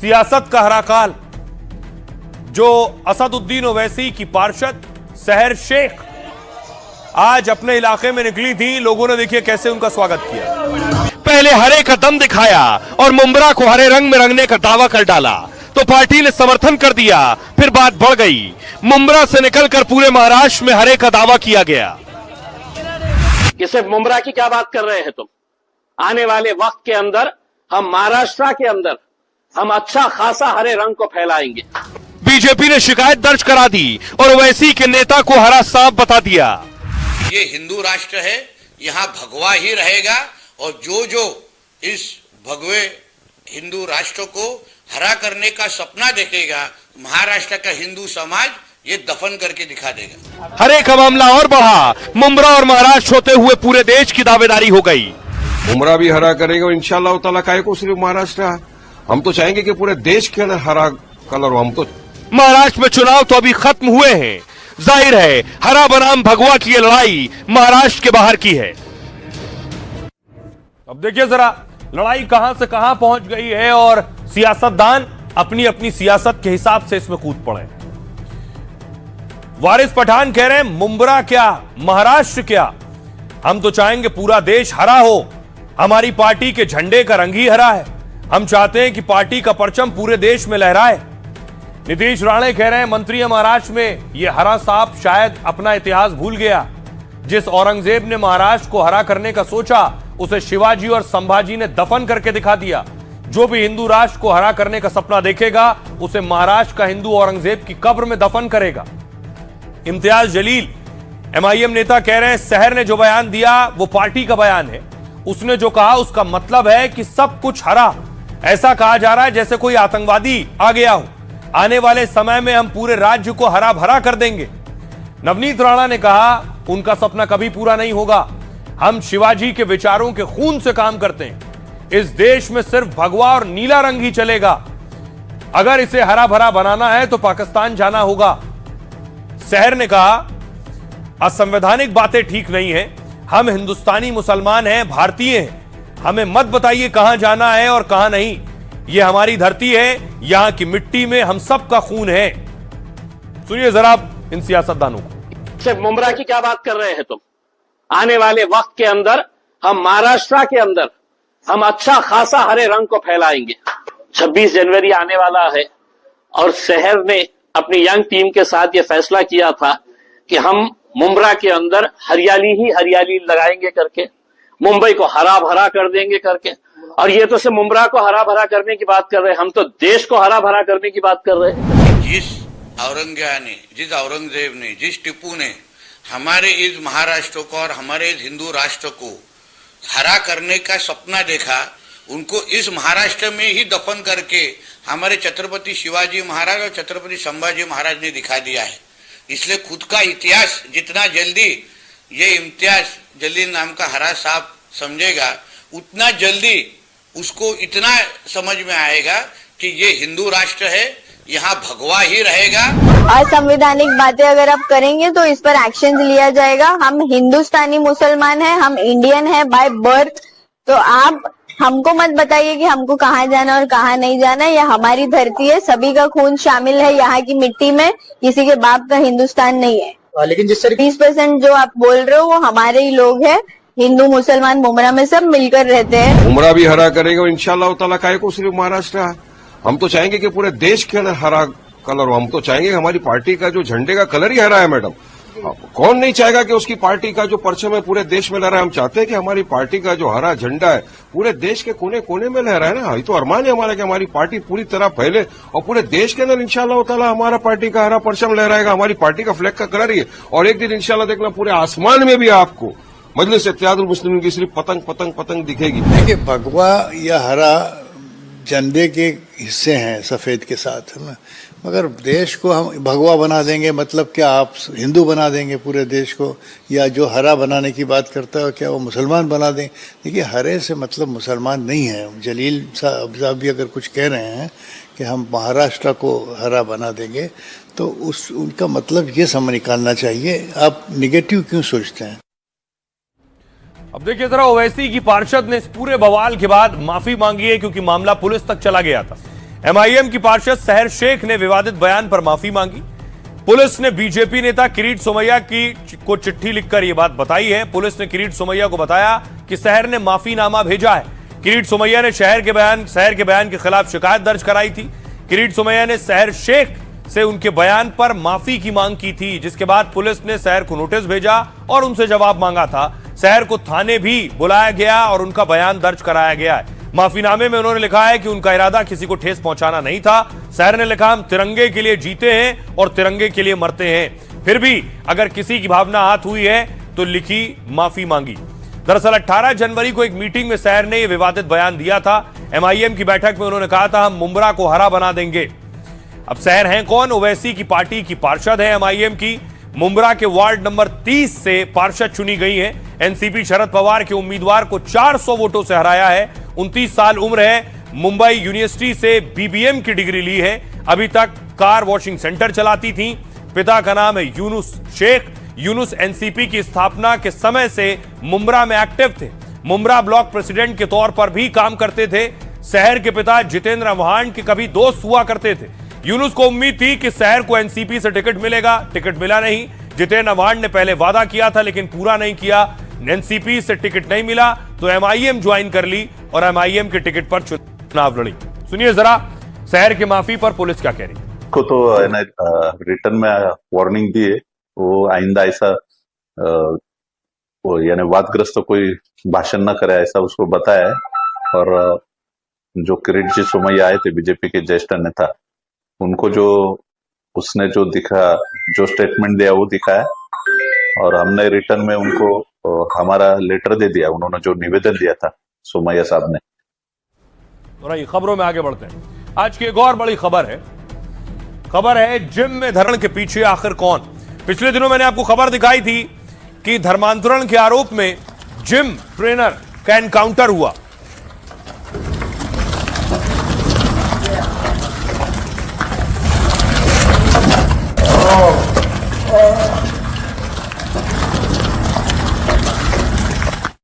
सियासत का हरा काल। जो असदुद्दीन ओवैसी की पार्षद सहर शेख आज अपने इलाके में निकली थी, लोगों ने देखिए कैसे उनका स्वागत किया। पहले हरे का दम दिखाया और मुंब्रा को हरे रंग में रंगने का दावा कर डाला तो पार्टी ने समर्थन कर दिया। फिर बात बढ़ गई, मुंब्रा से निकलकर पूरे महाराष्ट्र में हरे का दावा किया गया। कि सिर्फ मुंब्रा की क्या बात कर रहे हैं तुम? आने वाले वक्त के अंदर हम महाराष्ट्र के अंदर हम अच्छा खासा हरे रंग को फैलाएंगे। बीजेपी ने शिकायत दर्ज करा दी और ओवैसी के नेता को हरा सांप बता दिया। ये हिंदू राष्ट्र है, यहाँ भगवा ही रहेगा और जो इस भगवे हिंदू राष्ट्र को हरा करने का सपना देखेगा, महाराष्ट्र का हिंदू समाज ये दफन करके दिखा देगा। हरे का मामला और बढ़ा, मुंब्रा और महाराष्ट्र होते हुए पूरे देश की दावेदारी हो गई। मुंब्रा भी हरा करेगा और इंशाल्लाह ताला काहे को सिर्फ महाराष्ट्र, हम तो चाहेंगे कि पूरे देश के अंदर हरा कलर। हम तो महाराष्ट्र में चुनाव तो अभी खत्म हुए हैं, जाहिर है हरा बनाम भगवा की ये लड़ाई महाराष्ट्र के बाहर की है। अब देखिए जरा लड़ाई कहां से कहां पहुंच गई है और सियासतदान अपनी अपनी सियासत के हिसाब से इसमें कूद पड़े। वारिस पठान कह रहे हैं मुंब्रा क्या महाराष्ट्र क्या, हम तो चाहेंगे पूरा देश हरा हो, हमारी पार्टी के झंडे का रंग ही हरा है, हम चाहते हैं कि पार्टी का परचम पूरे देश में लहराए। नीतीश राणे कह रहे हैं मंत्री महाराष्ट्र में यह हरा सांप शायद अपना इतिहास भूल गया। जिस औरंगजेब ने महाराष्ट्र को हरा करने का सोचा उसे शिवाजी और संभाजी ने दफन करके दिखा दिया। जो भी हिंदू राष्ट्र को हरा करने का सपना देखेगा उसे महाराष्ट्र का हिंदू औरंगजेब की कब्र में दफन करेगा। इम्तियाज जलील एमआईएम नेता कह रहे हैं सहर ने जो बयान दिया वो पार्टी का बयान है, उसने जो कहा उसका मतलब है कि सब कुछ हरा। ऐसा कहा जा रहा है जैसे कोई आतंकवादी आ गया हो। आने वाले समय में हम पूरे राज्य को हरा भरा कर देंगे। नवनीत राणा ने कहा उनका सपना कभी पूरा नहीं होगा, हम शिवाजी के विचारों के खून से काम करते हैं, इस देश में सिर्फ भगवा और नीला रंग ही चलेगा, अगर इसे हरा भरा बनाना है तो पाकिस्तान जाना होगा। सहर ने कहा असंवैधानिक बातें ठीक नहीं है, हम हिंदुस्तानी मुसलमान हैं, भारतीय हैं, हमें मत बताइए कहां जाना है और कहां नहीं, यह हमारी धरती है, यहां की मिट्टी में हम सबका खून है। सुनिए जरा इन सियासतदानों को। सिर्फ मुंब्रा की क्या बात कर रहे हैं तुम? आने वाले वक्त के अंदर हम महाराष्ट्र के अंदर हम अच्छा खासा हरे रंग को फैलाएंगे। 26 जनवरी आने वाला है और शहर ने अपनी यंग टीम के साथ यह फैसला किया था कि हम मुंब्रा के अंदर हरियाली ही हरियाली लगाएंगे करके, मुंबई को हरा भरा कर देंगे करके। और ये तो सिर्फ मुंब्रा को हरा भरा करने की बात कर रहे हैं, हम तो देश को हरा भरा करने की बात कर रहे हैं। जिस औरंगजेब ने, जिस टिप्पू ने हमारे इस महाराष्ट्र को और हमारे इस हिंदू राष्ट्र को हरा करने का सपना देखा, उनको इस महाराष्ट्र में ही दफन करके हमारे छत्रपति शिवाजी महाराज और छत्रपति संभाजी महाराज ने दिखा दिया है। इसलिए खुद का इतिहास जितना जल्दी ये इम्तियाज जलील नाम का हरा सांप समझेगा, उतना जल्दी उसको इतना समझ में आएगा कि ये हिंदू राष्ट्र है, यहाँ भगवा ही रहेगा। असंवैधानिक बातें अगर आप करेंगे तो इस पर एक्शन लिया जाएगा। हम हिंदुस्तानी मुसलमान हैं, हम इंडियन हैं बाय बर्थ, तो आप हमको मत बताइए कि हमको कहाँ जाना और कहाँ नहीं जाना। यह हमारी धरती है, सभी का खून शामिल है यहाँ की मिट्टी में, किसी के बाप का हिंदुस्तान नहीं है। लेकिन जिस 20% जो आप बोल रहे हो वो हमारे ही लोग हैं, हिंदू मुसलमान मुंब्रा में सब मिलकर रहते हैं। मुंब्रा भी हरा करेगा और इंशाल्लाह ताला काहे को सिर्फ महाराष्ट्र, हम तो चाहेंगे कि पूरे देश के अंदर हरा कलर। हम तो चाहेंगे हमारी पार्टी का जो झंडे का कलर ही हरा है मैडम। कौन नहीं चाहेगा कि उसकी पार्टी का जो परचम है पूरे देश में लहराए। हम चाहते हैं कि हमारी पार्टी का जो हरा झंडा है पूरे देश के कोने कोने में लहराए ना। ये तो अरमान है हमारा कि हमारी पार्टी पूरी तरह फैले और पूरे देश के अंदर इंशाल्लाह ताला हमारा पार्टी का हरा परचम लहराएगा। हमारी पार्टी का फ्लैग का कलर ही है और एक दिन इंशाल्लाह देखना पूरे आसमान में भी आपको मजलिस इत्तेहादुल मुस्लिमीन की सिर्फ पतंग पतंग पतंग दिखेगी। देखिए, भगवा या हरा झंडे के हिस्से हैं सफेद के साथ, है ना। मगर देश को हम भगवा बना देंगे मतलब क्या आप हिंदू बना देंगे पूरे देश को, या जो हरा बनाने की बात करता है क्या वो मुसलमान बना दें? देखिए, हरे से मतलब मुसलमान नहीं है। जलील साहब भी अगर कुछ कह रहे हैं कि हम महाराष्ट्र को हरा बना देंगे तो उनका मतलब ये समझ निकालना चाहिए, आप निगेटिव क्यों सोचते हैं। अब देखिए जरा ओवैसी की पार्षद ने इस पूरे बवाल के बाद माफी मांगी है क्योंकि मामला पुलिस तक चला गया था। एमआईएम की पार्षद सहर शेख ने विवादित बयान पर माफी मांगी। पुलिस ने बीजेपी नेता किरीट सोमैया को चिट्ठी लिखकर यह बात बताई है। पुलिस ने किरीट सोमैया को बताया कि सहर ने माफीनामा भेजा है। किरीट सोमैया ने सहर के बयान के खिलाफ शिकायत दर्ज कराई थी। किरीट सोमैया ने सहर शेख से उनके बयान पर माफी की मांग की थी, जिसके बाद पुलिस ने सहर को नोटिस भेजा और उनसे जवाब मांगा था। सहर को थाने भी बुलाया गया और उनका बयान दर्ज कराया गया है। माफीनामे में उन्होंने लिखा है कि उनका इरादा किसी को ठेस पहुंचाना नहीं था। सहर ने लिखा, हम तिरंगे के लिए जीते हैं और तिरंगे के लिए मरते हैं। फिर भी अगर किसी की भावना आहत हुई है तो लिखी माफी मांगी। दरअसल 18 जनवरी को एक मीटिंग में सहर ने यह विवादित बयान दिया था। एमआईएम की बैठक में उन्होंने कहा था, हम मुंब्रा को हरा बना देंगे। अब सहर हैं कौन? ओवैसी की पार्टी की पार्षद है एमआईएम की। मुंब्रा के वार्ड नंबर 30 से पार्षद चुनी गई है। एनसीपी शरद पवार के उम्मीदवार को 400 वोटों से हराया है। 29 साल उम्र है। मुंबई यूनिवर्सिटी से बीबीएम की डिग्री ली है। अभी तक कार वॉशिंग सेंटर चलाती थी। पिता का नाम है यूनुस शेख। यूनुस एनसीपी की स्थापना के समय से मुंब्रा में एक्टिव थे। मुंब्रा ब्लॉक प्रेसिडेंट के तौर पर भी काम करते थे। सहर के पिता जितेंद्र अवान के कभी दोस्त हुआ करते थे। यूनुस को उम्मीद थी कि सहर को एनसीपी से टिकट मिलेगा। टिकट मिला नहीं। जितेंद्र अवान ने पहले वादा किया था लेकिन पूरा नहीं किया। एनसीपी से टिकट नहीं मिला तो एमआईएम ज्वाइन कर ली और एमआईएम के टिकट पर चुनाव लड़ी। सुनिए जरा सहर के माफी पर पुलिस क्या कह रही है। को तो रिटर्न में वार्निंग दी है, वो आइंदा ऐसा यानी वादग्रस्त कोई भाषण न करे ऐसा उसको बताया है। और जो किरीट जी सोमैया आए थे बीजेपी के ज्येष्ठ नेता, उनको जो उसने जो दिखा, जो स्टेटमेंट दिया वो दिखा है। और हमने रिटर्न में उनको हमारा लेटर दे दिया, उन्होंने जो निवेदन दिया था सोमैया साहब ने। और खबरों में आगे बढ़ते हैं। आज की एक और बड़ी खबर है जिम में धरण के पीछे आखिर कौन। पिछले दिनों मैंने आपको खबर दिखाई थी कि धर्मांतरण के आरोप में जिम ट्रेनर का एनकाउंटर हुआ।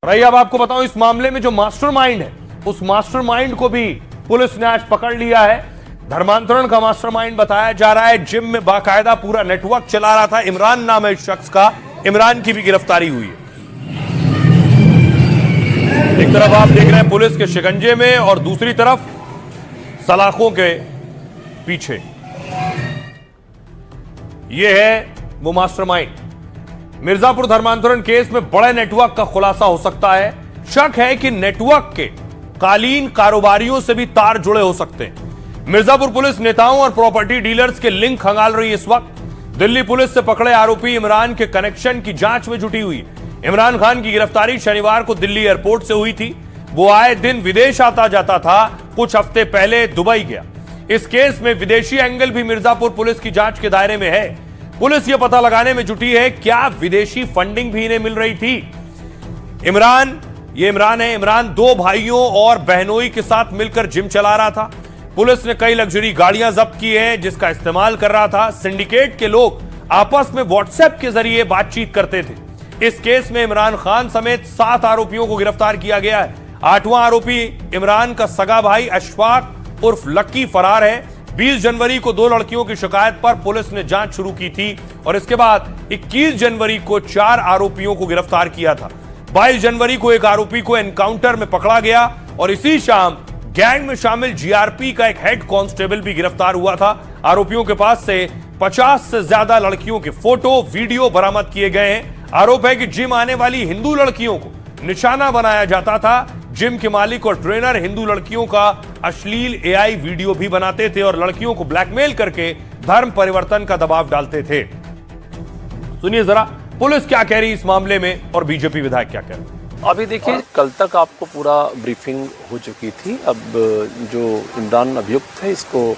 और अब आपको बताऊं, इस मामले में जो मास्टरमाइंड है, उस मास्टरमाइंड को भी पुलिस ने आज पकड़ लिया है। धर्मांतरण का मास्टरमाइंड बताया जा रहा है। जिम में बाकायदा पूरा नेटवर्क चला रहा था। इमरान नाम है इस शख्स का। इमरान की भी गिरफ्तारी हुई है। एक तरफ आप देख रहे हैं पुलिस के शिकंजे में और दूसरी तरफ सलाखों के पीछे यह है वो मास्टरमाइंड। मिर्जापुर धर्मांतरण केस में बड़े नेटवर्क का खुलासा हो सकता है। शक है कि नेटवर्क के कालीन कारोबारियों से भी तार जुड़े हो सकते हैं। मिर्जापुर पुलिस नेताओं और प्रॉपर्टी डीलर्स के लिंक खंगाल रही है इस वक्त। दिल्ली पुलिस से पकड़े आरोपी इमरान के कनेक्शन की जांच में जुटी हुई है। इमरान खान की गिरफ्तारी शनिवार को दिल्ली एयरपोर्ट से हुई थी। वो आए दिन विदेश आता जाता था। कुछ हफ्ते पहले दुबई गया। इस केस में विदेशी एंगल भी मिर्जापुर पुलिस की जांच के दायरे में है। पुलिस यह पता लगाने में जुटी है क्या विदेशी फंडिंग भी इन्हें मिल रही थी। इमरान है। इमरान 2 भाइयों और बहनोई के साथ मिलकर जिम चला रहा था। पुलिस ने कई लग्जरी गाड़ियां जब्त की हैं जिसका इस्तेमाल कर रहा था। सिंडिकेट के लोग आपस में व्हाट्सएप के जरिए बातचीत करते थे। इस केस में इमरान खान समेत 7 आरोपियों को गिरफ्तार किया गया है। 8वां आरोपी इमरान का सगा भाई अशफाक उर्फ लक्की फरार है। 20 जनवरी को 2 लड़कियों की शिकायत पर पुलिस ने जांच शुरू की थी और इसके बाद 21 जनवरी को 4 आरोपियों को गिरफ्तार किया था। 22 जनवरी को एक आरोपी को एनकाउंटर में पकड़ा गया और इसी शाम गैंग में शामिल जीआरपी का एक हेड कांस्टेबल भी गिरफ्तार हुआ था। आरोपियों के पास से 50 से ज्यादा लड़कियों के फोटो वीडियो बरामद किए गए हैं। आरोप है कि जिम आने वाली हिंदू लड़कियों को निशाना बनाया जाता था। जिम के मालिक और ट्रेनर हिंदू लड़कियों का अश्लील एआई वीडियो भी बनाते थे और लड़कियों को ब्लैकमेल करके धर्म परिवर्तन का दबाव डालते थे। सुनिए जरा पुलिस क्या कह रही इस मामले में और बीजेपी विधायक क्या कह रहे हैं। अभी देखिए, कल तक आपको पूरा ब्रीफिंग हो चुकी थी। अब जो इमरान अभियुक्त है इसको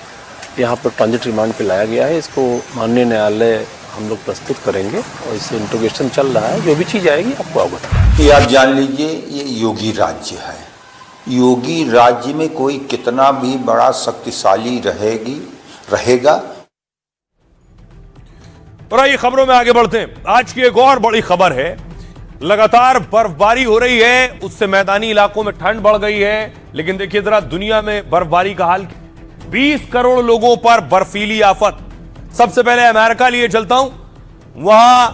यहाँ पर ट्रांजिट रिमांड पे लाया गया है। इसको माननीय न्यायालय हम लोग प्रस्तुत करेंगे और इससे इंट्रोगेशन चल रहा है। जो भी चीज़ आएगी आपको अवगत। ये आप जान लीजिए, ये योगी राज्य है। योगी राज्य में कोई कितना भी बड़ा शक्तिशाली रहेगा। और आइए खबरों में आगे बढ़ते हैं। आज की एक और बड़ी खबर है। लगातार बर्फबारी हो रही है, उससे मैदानी इलाकों में ठंड बढ़ गई है। लेकिन देखिए जरा दुनिया में बर्फबारी का हाल। 20 करोड़ लोगों पर बर्फीली आफत। सबसे पहले अमेरिका लिए चलता हूं, वहां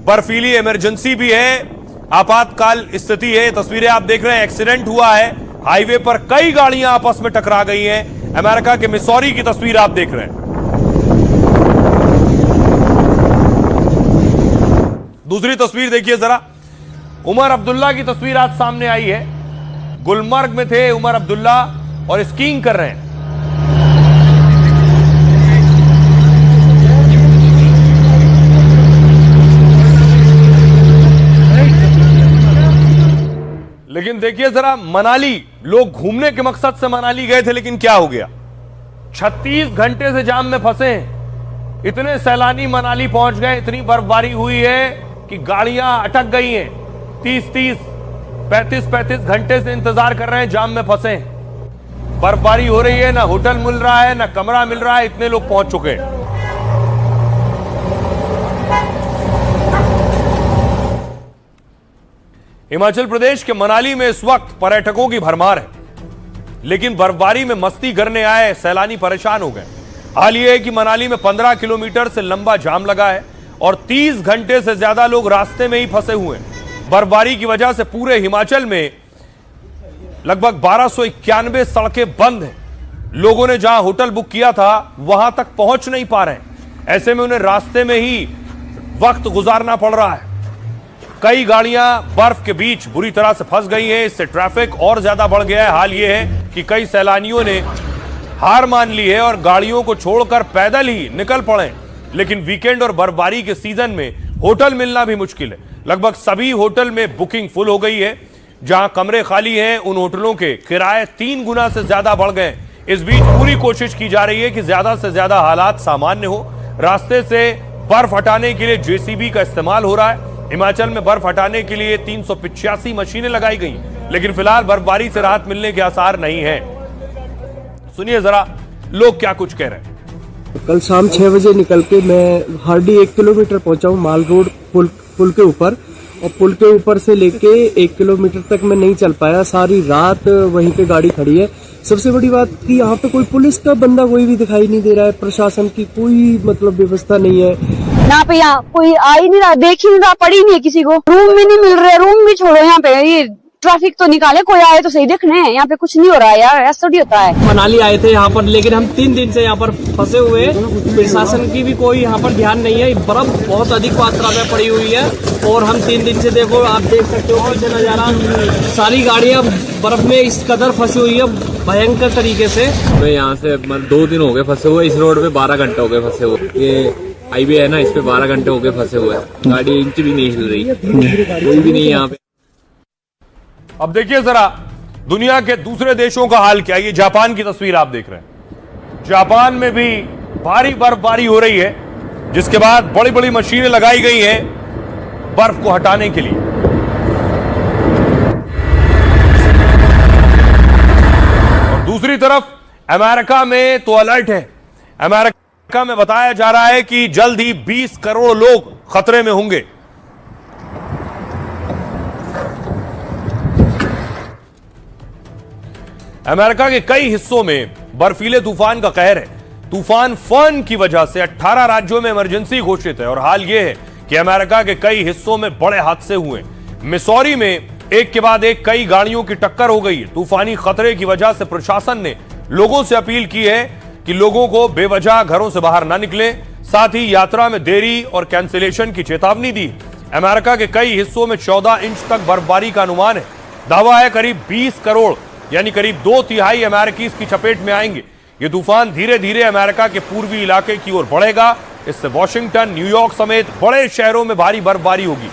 बर्फीली इमरजेंसी भी है, आपातकाल स्थिति है। तस्वीरें आप देख रहे हैं, एक्सीडेंट हुआ है, हाईवे पर कई गाड़ियां आपस में टकरा गई हैं। अमेरिका के मिसौरी की तस्वीर आप देख रहे हैं। दूसरी तस्वीर देखिए जरा, उमर अब्दुल्ला की तस्वीर आज सामने आई है। गुलमर्ग में थे उमर अब्दुल्ला और स्कीइंग कर रहे हैं। लेकिन देखिए जरा, मनाली, लोग घूमने के मकसद से मनाली गए थे, लेकिन क्या हो गया, 36 घंटे से जाम में फंसे हैं। इतने सैलानी मनाली पहुंच गए, इतनी बर्फबारी हुई है कि गाड़ियां अटक गई हैं। 35 घंटे से इंतजार कर रहे हैं, जाम में फंसे हैं। बर्फबारी हो रही है, ना होटल मिल रहा है, ना कमरा मिल रहा है, इतने लोग पहुंच चुके हैं। हिमाचल प्रदेश के मनाली में इस वक्त पर्यटकों की भरमार है, लेकिन बर्फबारी में मस्ती करने आए सैलानी परेशान हो गए। हाल यह है कि मनाली में 15 किलोमीटर से लंबा जाम लगा है और 30 घंटे से ज्यादा लोग रास्ते में ही फंसे हुए हैं। बर्फबारी की वजह से पूरे हिमाचल में लगभग 1291 सड़कें बंद हैं। लोगों ने जहां होटल बुक किया था वहां तक पहुंच नहीं पा रहे हैं। ऐसे में उन्हें रास्ते में ही वक्त गुजारना पड़ रहा है। कई गाड़ियां बर्फ के बीच बुरी तरह से फंस गई हैं, इससे ट्रैफिक और ज्यादा बढ़ गया है। हाल यह है कि कई सैलानियों ने हार मान ली है और गाड़ियों को छोड़कर पैदल ही निकल पड़े। लेकिन वीकेंड और बर्फबारी के सीजन में होटल मिलना भी मुश्किल है। लगभग सभी होटल में बुकिंग फुल हो गई है। जहां कमरे खाली हैं, उन होटलों के किराए 3 गुना से ज्यादा बढ़ गए। इस बीच पूरी कोशिश की जा रही है कि ज्यादा से ज्यादा हालात सामान्य हो। रास्ते से बर्फ हटाने के लिए जेसीबी का इस्तेमाल हो रहा है। हिमाचल में बर्फ हटाने के लिए 385 मशीनें लगाई गई, लेकिन फिलहाल बर्फबारी से राहत मिलने के आसार नहीं है। सुनिए जरा लोग क्या कुछ कह रहे हैं। कल शाम 6 बजे निकल के मैं हार्डली 1 किलोमीटर पहुंचा हूँ माल रोड पुल के ऊपर, और पुल के ऊपर से लेके 1 किलोमीटर तक मैं नहीं चल पाया। सारी रात वहीं पे गाड़ी खड़ी है। सबसे बड़ी बात कि यहाँ पे कोई पुलिस का बंदा कोई भी दिखाई नहीं दे रहा है। प्रशासन की कोई व्यवस्था नहीं है यहाँ पे। यहाँ कोई आ ही नहीं रहा, देख ही नहीं रहा, पड़ी नहीं है किसी को। रूम भी नहीं मिल रहे, रूम भी छोड़ो। यहाँ पे ये ट्रैफिक तो निकाले, कोई आए तो सही देखने। यहाँ पे कुछ नहीं हो रहा है यार, ऐसा नहीं होता है। मनाली आए थे यहाँ पर, लेकिन हम 3 दिन से यहाँ पर फंसे हुए। प्रशासन की भी कोई यहाँ पर ध्यान नहीं है। बर्फ बहुत अधिक मात्रा में पड़ी हुई है और हम 3 दिन से, देखो आप देख सकते हो पीछे नजारा, सारी गाड़ियाँ बर्फ में इस कदर फंसी हुई है भयंकर तरीके से। मैं यहाँ से 2 दिन हो गए फंसे हुए। इस रोड पे 12 घंटे हो गए फंसे हुए। ये हाईवे है ना, इस पे 12 घंटे हो गए फंसे हुए। गाड़ी इंच भी नहीं हिल रही, कोई भी नहीं यहाँ पे। अब देखिए जरा दुनिया के दूसरे देशों का हाल क्या है। ये जापान की तस्वीर आप देख रहे हैं। जापान में भी भारी बर्फबारी हो रही है, जिसके बाद बड़ी बड़ी मशीनें लगाई गई हैं बर्फ को हटाने के लिए। और दूसरी तरफ अमेरिका में तो अलर्ट है। अमेरिका में बताया जा रहा है कि जल्द ही 20 करोड़ लोग खतरे में होंगे। अमेरिका के कई हिस्सों में बर्फीले तूफान का कहर है। तूफान फर्न की वजह से 18 राज्यों में इमरजेंसी घोषित है और हाल यह है कि अमेरिका के कई हिस्सों में बड़े हादसे हुए। मिसौरी में एक के बाद एक कई गाड़ियों की टक्कर हो गई। तूफानी खतरे की वजह से प्रशासन ने लोगों से अपील की है कि लोगों को बेवजह घरों से बाहर न निकलें। साथ ही यात्रा में देरी और कैंसिलेशन की चेतावनी दी। अमेरिका के कई हिस्सों में 14 इंच तक बर्फबारी का अनुमान है। दावा है करीब 20 करोड़ यानी करीब 2/3 अमेरिकी इसकी चपेट में आएंगे। यह तूफान धीरे धीरे अमेरिका के पूर्वी इलाके की ओर बढ़ेगा। इससे वॉशिंगटन, न्यूयॉर्क समेत बड़े शहरों में भारी बर्फबारी होगी।